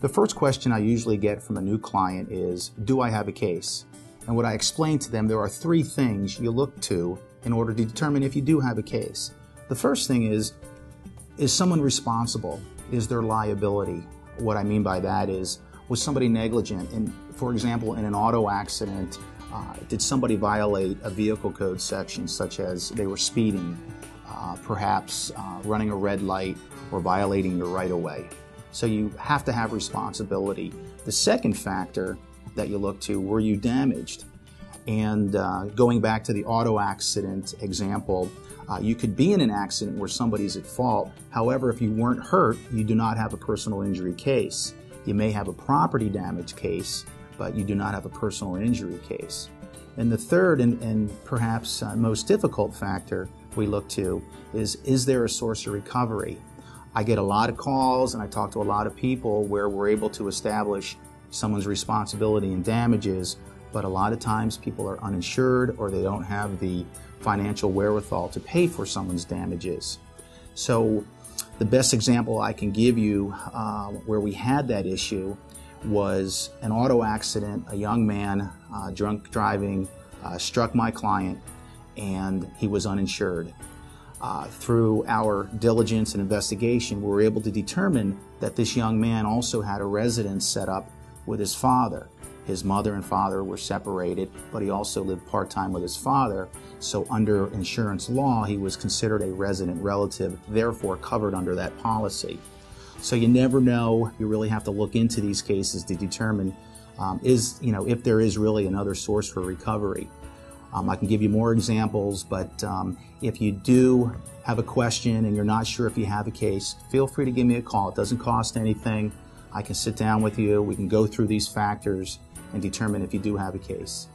The first question I usually get from a new client is, do I have a case? And what I explain to them, there are three things you look to in order to determine if you do have a case. The first thing is someone responsible? Is there liability? What I mean by that is, was somebody negligent? And for example, in an auto accident, did somebody violate a vehicle code section, such as they were speeding, perhaps running a red light, or violating your right-of-way? So you have to have responsibility. The second factor that you look to, were you damaged? And going back to the auto accident example, you could be in an accident where somebody's at fault. However, if you weren't hurt, you do not have a personal injury case. You may have a property damage case, but you do not have a personal injury case. And the third and perhaps most difficult factor we look to is there a source of recovery? I get a lot of calls and I talk to a lot of people where we're able to establish someone's responsibility and damages, but a lot of times people are uninsured or they don't have the financial wherewithal to pay for someone's damages. So the best example I can give you where we had that issue was an auto accident. A young man, drunk driving, struck my client, and he was uninsured. Through our diligence and investigation, we were able to determine that this young man also had a residence set up with his father. His mother and father were separated, but he also lived part-time with his father. So under insurance law, he was considered a resident relative, therefore covered under that policy. So you never know. You really have to look into these cases to determine if there is really another source for recovery. I can give you more examples, but if you do have a question and you're not sure if you have a case, feel free to give me a call. It doesn't cost anything. I can sit down with you. We can go through these factors and determine if you do have a case.